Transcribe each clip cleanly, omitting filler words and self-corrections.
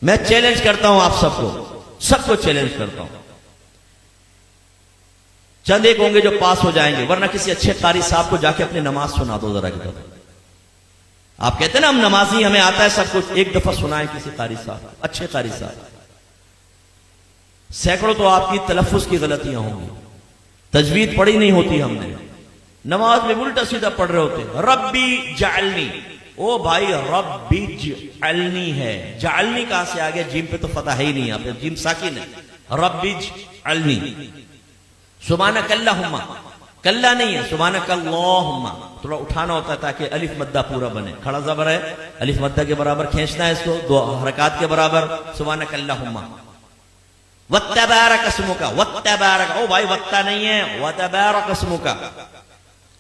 میں چیلنج کرتا ہوں آپ سب کو چیلنج کرتا ہوں. چند ایک ہوں گے جو پاس ہو جائیں گے، ورنہ کسی اچھے قاری صاحب کو جا کے اپنی نماز سنا دو ذرا. آپ کہتے ہیں نا ہم نمازی، ہمیں آتا ہے سب کچھ، ایک دفعہ سنائیں کسی قاری صاحب، اچھے قاری صاحب. سینکڑوں تو آپ کی تلفظ کی غلطیاں ہوں گی، تجوید پڑھی نہیں ہوتی ہم نے، نماز میں الٹا سیدھا پڑھ رہے ہوتے ہیں. ربی جعلنی، او بھائی ربی جعلنی ہے، جعلنی کہاں سے آگے؟ جیم پہ تو فتح ہے ہی نہیں، آپ جیم ساکن ہے. ربی جعلنی. سبحانک اللہم، کلا نہیں ہے، سبحانک اللہم تھوڑا اٹھانا ہوتا ہے تاکہ الف مدہ پورا بنے. کھڑا زبر ہے، الف مدہ کے برابر کھینچنا ہے اس کو، دو حرکات کے برابر. سبحانک اللہم. وتبارک اسمک، وتبارک، او بھائی وتا نہیں ہے، وتبارک اسمک.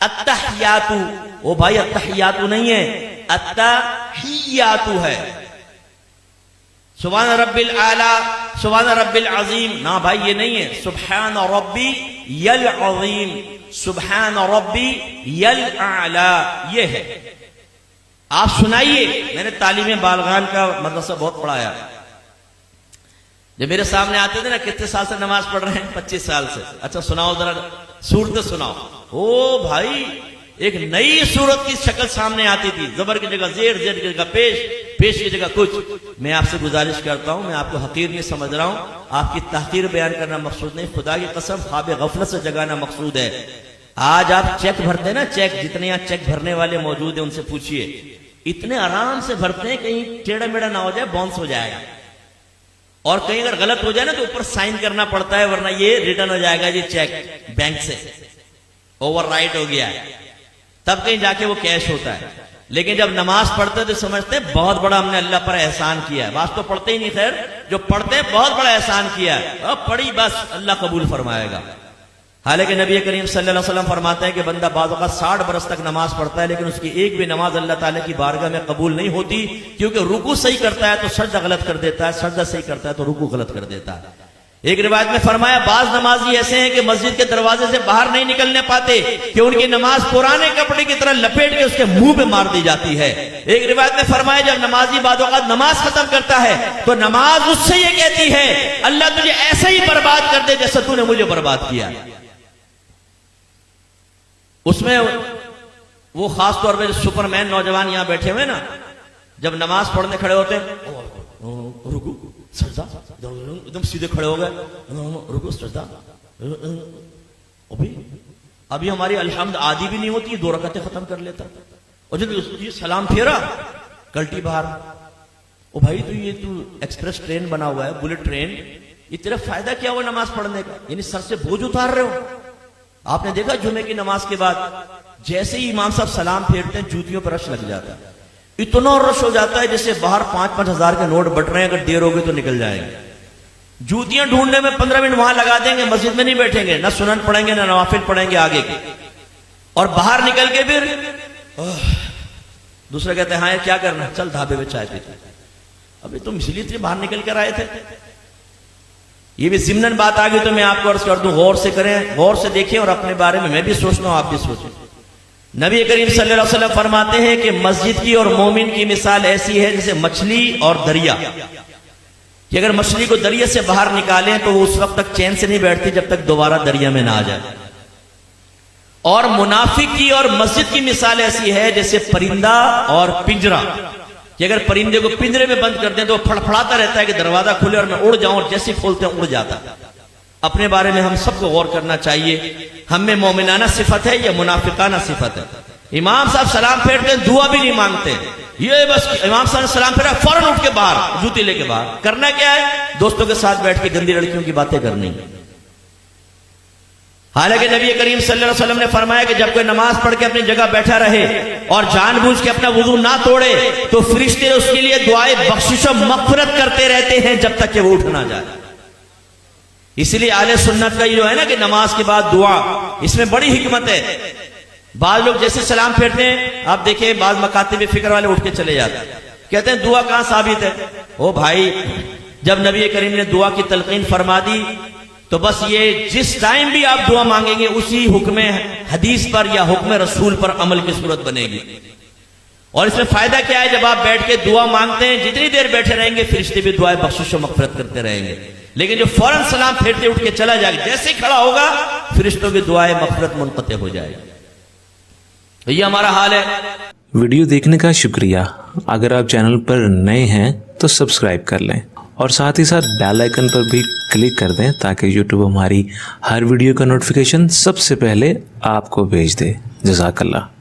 التحیات، او بھائی التحیات نہیں ہے، التحیات ہے. سبحان رب العالی، سبحان رب العظیم، نہ بھائی یہ نہیں ہے. سبحان ربی العظیم، سبحان ربی الاعلی، یہ ہے. آپ سنائیے. میں نے تعلیم بالغان کا مدرسہ بہت پڑھایا. جب میرے سامنے آتے تھے نا، کتنے سال سے نماز پڑھ رہے ہیں؟ 25 سال سے. اچھا سناؤ ذرا صورت سناؤ. او بھائی ایک نئی صورت کی شکل سامنے آتی تھی، زبر کی جگہ زیر، زیر کی جگہ پیش، پیش کی جگہ کچھ. میں آپ سے گزارش کرتا ہوں، میں آپ کو حقیر نہیں سمجھ رہا ہوں، آپ کی تحقیر بیان کرنا مقصود نہیں، خدا کی قسم خواب غفلت سے جگانا مقصود ہے. آج آپ چیک بھرتے ہیں نا، چیک، جتنے یہاں چیک بھرنے والے موجود ہیں ان سے پوچھئے، اتنے آرام سے بھرتے ہیں کہیں ٹیڑھا میڑا نہ ہو جائے، باؤنس ہو جائے گا. اور کہیں اگر غلط ہو جائے نا تو اوپر سائن کرنا پڑتا ہے، ورنہ یہ ریٹرن ہو جائے گا یہ چیک بینک سے، اوور رائٹ ہو گیا ہے، تب کہیں جا کے وہ کیش ہوتا ہے. لیکن جب نماز پڑھتے تو سمجھتے ہیں بہت بڑا ہم نے اللہ پر احسان کیا ہے. بعض تو پڑھتے ہی نہیں، خیر جو پڑھتے ہیں بہت بڑا احسان کیا ہے، اب پڑھی بس اللہ قبول فرمائے گا. حالانکہ نبی کریم صلی اللہ علیہ وسلم فرماتے ہیں کہ بندہ بعض اوقات 60 برس تک نماز پڑھتا ہے لیکن اس کی ایک بھی نماز اللہ تعالیٰ کی بارگاہ میں قبول نہیں ہوتی، کیونکہ رکوع صحیح کرتا ہے تو سجدہ غلط کر دیتا ہے، سجدہ صحیح کرتا ہے تو رکوع غلط کر دیتا ہے. ایک روایت میں فرمایا بعض نمازی ایسے ہیں کہ مسجد کے دروازے سے باہر نہیں نکلنے پاتے کہ ان کی نماز پرانے کپڑے کی طرح لپیٹ کے اس کے منہ پہ مار دی جاتی ہے. ایک روایت میں فرمایا جب نمازی بعض اوقات نماز ختم کرتا ہے تو نماز اس سے یہ کہتی ہے اللہ تجھے ایسے ہی برباد کر دے جیسے تو نے مجھے برباد کیا. اس میں وہ خاص طور پہ سپر مین نوجوان یہاں بیٹھے ہوئے نا، جب نماز پڑھنے کھڑے ہوتے ہیں رکو سجدہ، ایک دم سیدھے کھڑے ہو گئے، رکو سجدہ. ابھی ہماری الحمد عادی بھی نہیں ہوتی، 2 رکعتیں ختم کر لیتا. اور جب یہ سلام پھیرا کلٹی باہر. او بھائی تو یہ تو ایکسپریس ٹرین بنا ہوا ہے، بلٹ ٹرین، یہ تیرا فائدہ کیا ہوا نماز پڑھنے کا؟ یعنی سر سے بوجھ اتار رہے ہو. آپ نے دیکھا جمعے کی نماز کے بعد جیسے ہی امام صاحب سلام پھیرتے ہیں جوتیوں پر رش لگ جاتا ہے، اتنا رش ہو جاتا ہے جیسے باہر 5-5 ہزار کے نوٹ بٹ رہے ہیں، اگر دیر ہوگی تو نکل جائیں گے. جوتیاں ڈھونڈنے میں 15 منٹ وہاں لگا دیں گے، مسجد میں نہیں بیٹھیں گے، نہ سنن پڑھیں گے نہ نوافل پڑھیں گے آگے کے. اور باہر نکل کے پھر دوسرے کہتے ہیں ہاں کیا کرنا، چل ڈھابے میں چائے پیتے. ابھی تم اس لیے باہر نکل کر آئے تھے. یہ بھی ضمناً بات آ گئی تو میں آپ کو عرض کر دوں، غور سے کریں، غور سے دیکھیں، اور اپنے بارے میں بھی سوچنا ہوں، آپ بھی سوچیں. نبی کریم صلی اللہ علیہ وسلم فرماتے ہیں کہ مسجد کی اور مومن کی مثال ایسی ہے جیسے مچھلی اور دریا، کہ اگر مچھلی کو دریا سے باہر نکالیں تو وہ اس وقت تک چین سے نہیں بیٹھتی جب تک دوبارہ دریا میں نہ آ جائے. اور منافق کی اور مسجد کی مثال ایسی ہے جیسے پرندہ اور پنجرا، کہ اگر پرندے کو پنجرے میں بند کر دیں تو وہ پھڑپھڑاتا رہتا ہے کہ دروازہ کھلے اور میں اڑ جاؤں، اور جیسے کھولتے ہیں اڑ جاتا. اپنے بارے میں ہم سب کو غور کرنا چاہیے، ہم میں مومنانہ صفت ہے یا منافقانہ صفت ہے. امام صاحب سلام پھیرتے ہیں دعا بھی نہیں مانگتے، یہ بس امام صاحب نے سلام پھیرا فوراً اٹھ کے باہر جوتی لے کے باہر. کرنا کیا ہے؟ دوستوں کے ساتھ بیٹھ کے گندی لڑکیوں کی باتیں کرنی. حالانکہ نبی کریم صلی اللہ علیہ وسلم نے فرمایا کہ جب کوئی نماز پڑھ کے اپنی جگہ بیٹھا رہے اور جان بوجھ کے اپنا وضو نہ توڑے تو فرشتے اس کے لیے دعائے بخشش و مغفرت کرتے رہتے ہیں جب تک کہ وہ اٹھ نہ جائے. اس لیے اہل سنت کا یہ جو ہے نا کہ نماز کے بعد دعا، اس میں بڑی حکمت ہے. بعض لوگ جیسے سلام پھیرتے ہیں آپ دیکھیں، بعض مکاتب فکر والے اٹھ کے چلے جاتے ہیں، کہتے ہیں دعا کہاں ثابت ہے. او بھائی جب نبی کریم نے دعا کی تلقین فرما دی تو بس یہ جس ٹائم بھی آپ دعا مانگیں گے اسی حکم حدیث پر یا حکم رسول پر عمل کی صورت بنے گی. اور اس میں فائدہ کیا ہے؟ جب آپ بیٹھ کے دعا مانگتے ہیں جتنی دیر بیٹھے رہیں گے فرشتے بھی دعائیں بخشش و مغفرت کرتے رہیں گے، لیکن جو فوراً سلام پھیرتے اٹھ کے چلا جائے گا، جیسے ہی کھڑا ہوگا فرشتوں کی دعائیں مغفرت منقطع ہو جائے گی. تو یہ ہمارا حال ہے. ویڈیو دیکھنے کا شکریہ. اگر آپ چینل پر نئے ہیں تو سبسکرائب کر لیں اور ساتھ ہی ساتھ بیل آئیکن پر بھی کلک کر دیں تاکہ یوٹیوب ہماری ہر ویڈیو کا نوٹیفیکیشن سب سے پہلے آپ کو بھیج دے. جزاک اللہ.